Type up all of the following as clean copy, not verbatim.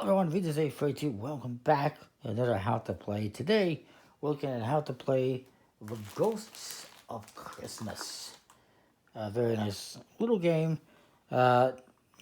Everyone, Vita Day 32. Welcome back to another How to Play. Today, we're looking at how to play The Ghosts of Christmas. A very nice little game. Uh,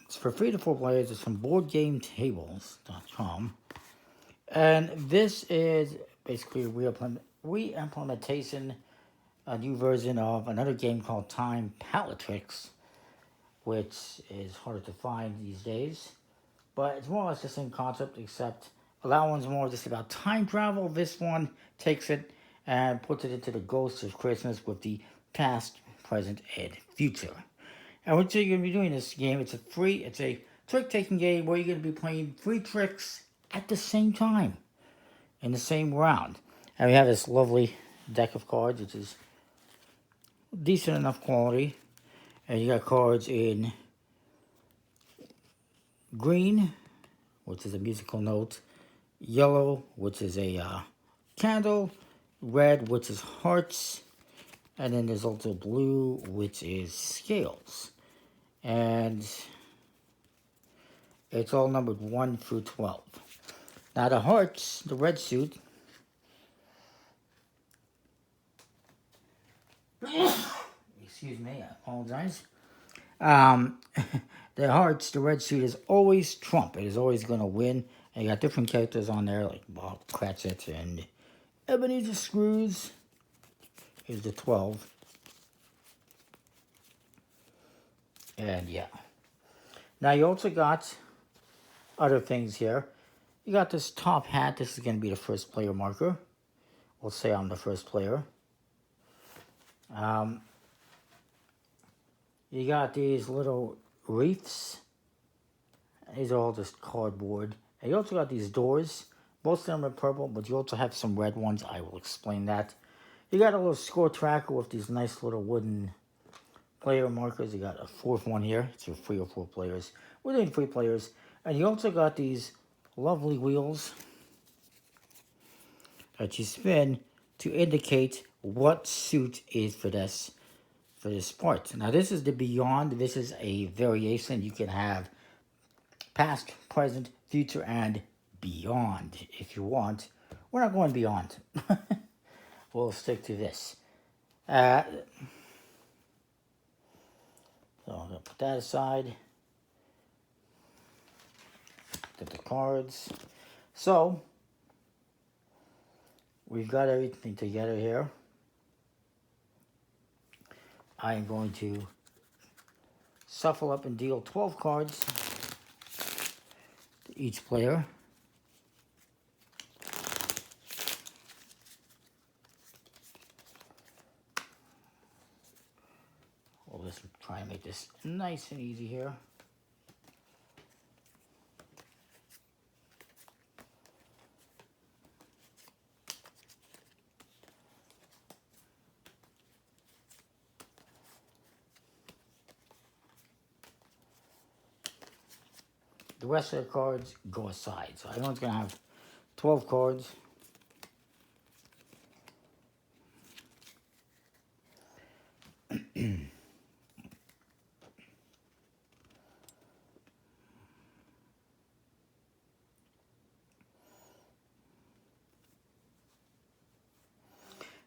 it's for 3 to 4 players. It's from BoardGameTables.com. And this is basically a re-implementation, a new version of another game called Time Palette Tricks, which is harder to find these days. But it's more or less the same concept, except that one's more just about time travel. This one takes it and puts it into the Ghosts of Christmas with the past, present, and future. And what you're going to be doing in this game, it's a trick-taking game where you're going to be playing 3 tricks at the same time in the same round. And we have this lovely deck of cards, which is decent enough quality. And you got cards in green, which is a musical note, yellow, which is a candle, red, which is hearts, and then there's also blue, which is scales. And it's all numbered 1 through 12. Now the hearts, the red suit, excuse me, I apologize. The hearts, the red suit is always trump. It is always going to win. And you got different characters on there, like Bob Cratchit and Ebenezer Scrooge. Here's the 12. And yeah. Now you also got other things here. You got this top hat. This is going to be the first player marker. We'll say I'm the first player. You got these little wreaths. These are all just cardboard. And you also got these doors. Most of them are purple, but you also have some red ones. I will explain that. You got a little score tracker with these nice little wooden player markers. You got a 4th one here. It's for 3 or 4 players. We're doing 3 players. And you also got these lovely wheels that you spin to indicate what suit is for this part. Now this is the Beyond. This is a variation. You can have past, present, future, and beyond if you want. We're not going beyond. We'll stick to this. So I'm going to put that aside. Get the cards. So, we've got everything together here. I am going to shuffle up and deal 12 cards to each player. We'll just try and make this nice and easy here. The rest of the cards go aside. So everyone's going to have 12 cards.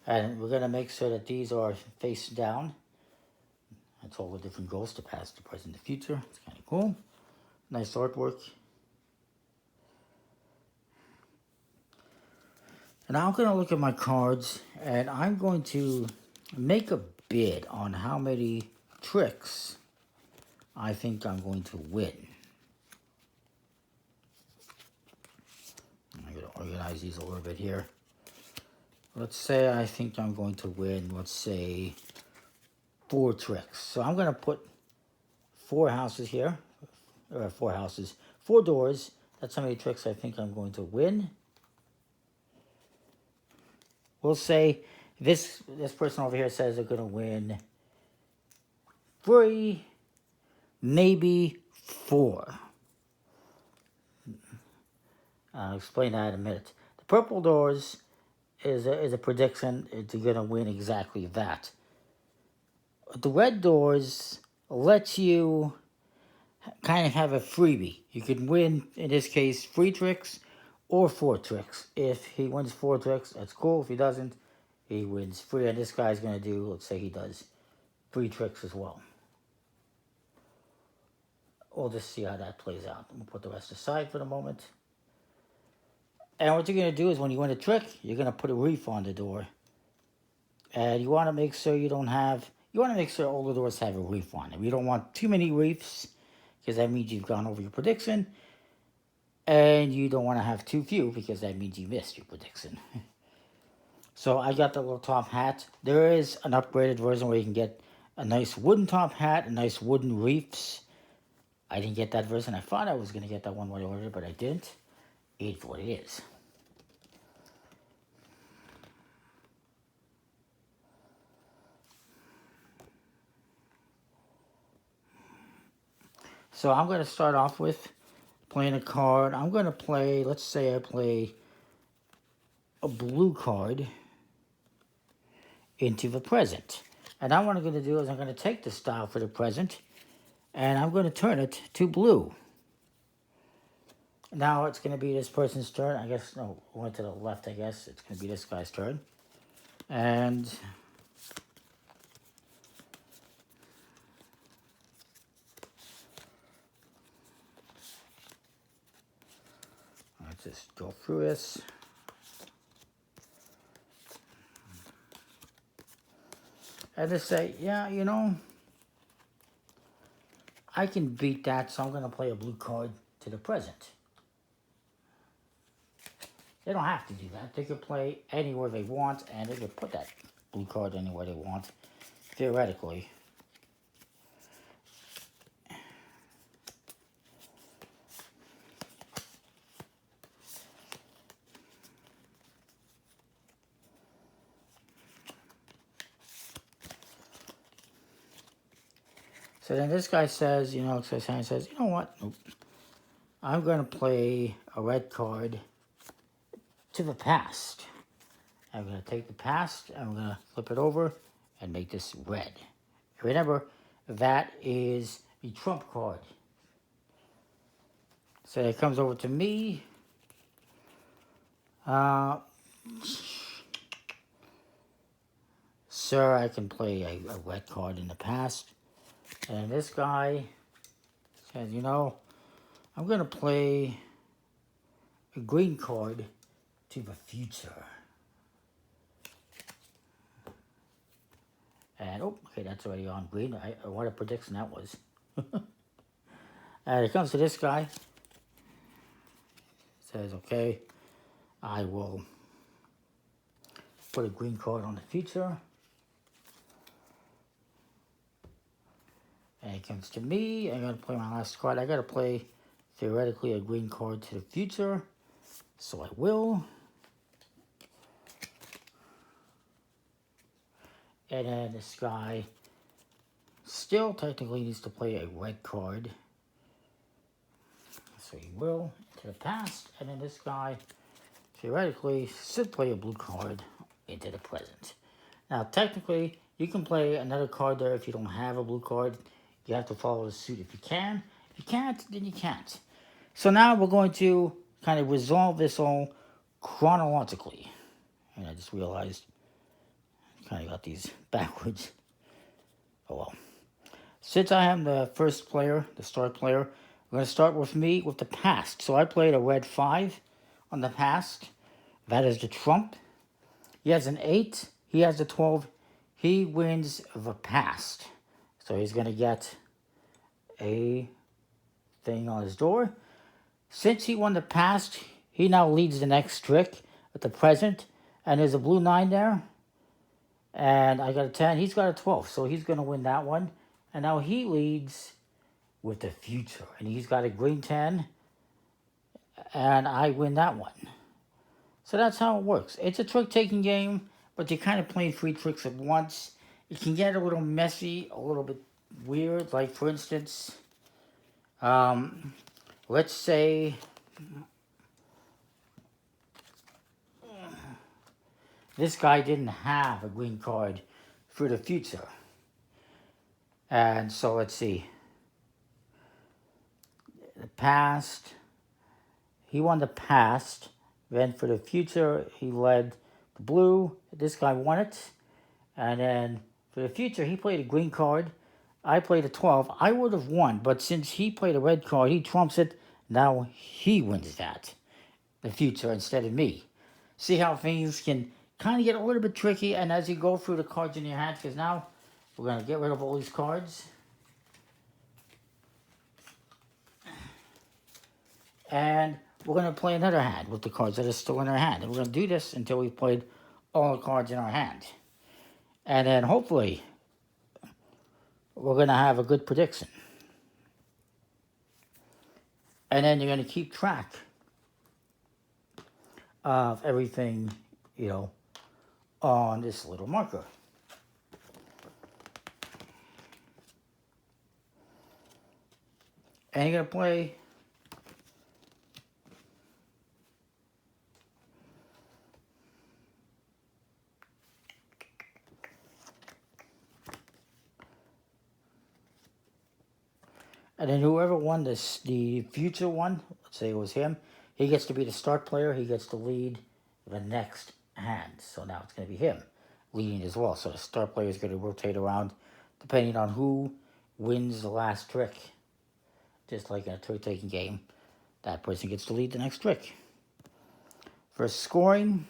And we're going to make sure that these are face down. That's all the different ghosts, the past, the present, the future. It's kind of cool. Nice artwork. And I'm going to look at my cards, and I'm going to make a bid on how many tricks I think I'm going to win. I'm going to organize these a little bit here. Let's say I think I'm going to win, let's say, 4 tricks. So I'm going to put 4 houses here. 4 houses, 4 doors. That's how many tricks I think I'm going to win. We'll say this person over here says they're going to win 3, maybe 4. I'll explain that in a minute. The purple doors is a prediction. It's going to win exactly that. The red doors lets you kind of have a freebie. You can win, in this case, 3 tricks or 4 tricks. If he wins 4 tricks, that's cool. If he doesn't, he wins 3. And this guy's going to do, let's say he does 3 tricks as well. We'll just see how that plays out. We'll put the rest aside for the moment. And what you're going to do is when you win a trick, you're going to put a reef on the door. And you want to make sure you want to make sure all the doors have a reef on them. You don't want too many reefs, because that means you've gone over your prediction. And you don't want to have too few, because that means you missed your prediction. So I got the little top hat. There is an upgraded version where you can get a nice wooden top hat and nice wooden reefs. I didn't get that version. I thought I was going to get that one when I ordered, but I didn't. It's what it is. So I'm going to start off with playing a card. I'm going to play, let's say I play a blue card into the present. And now what I'm going to do is I'm going to take the style for the present and I'm going to turn it to blue. Now it's going to be this person's turn. I guess, no, went to the left, I guess. It's going to be this guy's turn. And let's just go through this. And just say, yeah, you know, I can beat that, so I'm going to play a blue card to the present. They don't have to do that. They could play anywhere they want, and they could put that blue card anywhere they want, theoretically. So then this guy says, you know, says, you know what? Nope. I'm going to play a red card to the past. I'm going to take the past, and I'm going to flip it over and make this red. Remember, that is the trump card. So it comes over to me. Sir, I can play a red card in the past. And this guy says, you know, I'm going to play a green card to the future. And, oh, okay, that's already on green. What a prediction that was. And it comes to this guy. Says, okay, I will put a green card on the future. And it comes to me. I'm going to play my last card. I got to play, theoretically, a green card to the future. So I will. And then this guy still technically needs to play a red card. So he will to the past. And then this guy theoretically should play a blue card into the present. Now technically you can play another card there if you don't have a blue card. You have to follow the suit if you can. If you can't, then you can't. So now we're going to kind of resolve this all chronologically. And I just realized I kind of got these backwards. Oh well. Since I am the first player, the start player, we're going to start with me with the past. So I played a red 5 on the past. That is the trump. He has an 8. He has a 12. He wins the past. So he's going to get a thing on his door. Since he won the past, he now leads the next trick at the present. And there's a blue 9 there. And I got a 10. He's got a 12. So he's going to win that one. And now he leads with the future. And he's got a green 10. And I win that one. So that's how it works. It's a trick-taking game, but you're kind of playing 3 tricks at once. It can get a little messy, a little bit weird. Like, for instance, let's say this guy didn't have a green card for the future. And so let's see. the past. He won the past. Then for the future, he led the blue. This guy won it. And then for the future, he played a green card. I played a 12. I would have won, but since he played a red card, he trumps it. Now he wins that, the future, instead of me. See how things can kind of get a little bit tricky, and as you go through the cards in your hand, because now we're going to get rid of all these cards. And we're going to play another hand with the cards that are still in our hand. And we're going to do this until we've played all the cards in our hand. And then hopefully we're going to have a good prediction. And then you're going to keep track of everything, on this little marker. And you're going to play and then whoever won this, the future one, let's say it was him, he gets to be the start player. He gets to lead the next hand. So now it's going to be him leading as well. So the start player is going to rotate around depending on who wins the last trick. Just like in a trick-taking game, that person gets to lead the next trick. For scoring,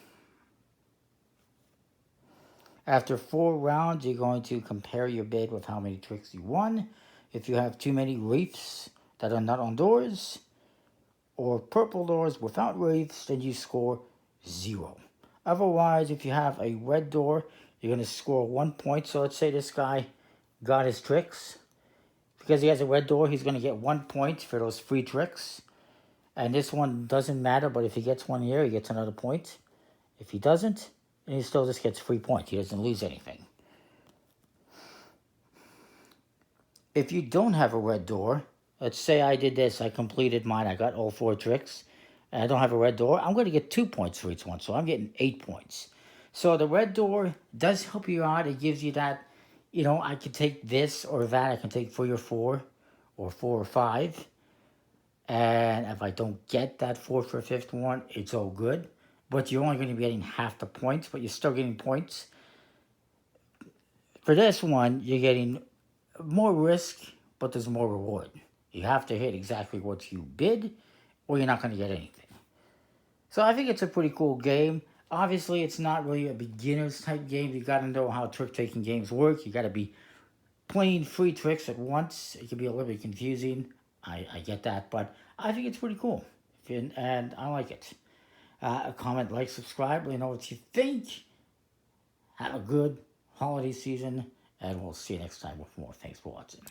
after 4 rounds, you're going to compare your bid with how many tricks you won. If you have too many wreaths that are not on doors, or purple doors without wreaths, then you score 0. Otherwise, if you have a red door, you're going to score 1 point. So let's say this guy got his tricks. Because he has a red door, he's going to get 1 point for those free tricks. And this one doesn't matter, but if he gets one here, he gets another point. If he doesn't, then he still just gets 3 points. He doesn't lose anything. If you don't have a red door, let's say I did this, I completed mine, I got all 4 tricks, and I don't have a red door, I'm going to get 2 points for each one, so I'm getting 8 points. So the red door does help you out. It gives you that, I can take this or that, I can take 3 or 4, or 4 or 5, and if I don't get that 4th or 5th one, it's all good, but you're only going to be getting half the points, but you're still getting points. For this one, you're getting more risk, but there's more reward. You have to hit exactly what you bid, or you're not going to get anything. So I think it's a pretty cool game. Obviously, it's not really a beginner's type game. You got to know how trick-taking games work. You got to be playing 3 tricks at once. It can be a little bit confusing. I get that, but I think it's pretty cool, and I like it. Comment, like, subscribe. Let me know what you think. Have a good holiday season, and we'll see you next time with more. Thanks for watching.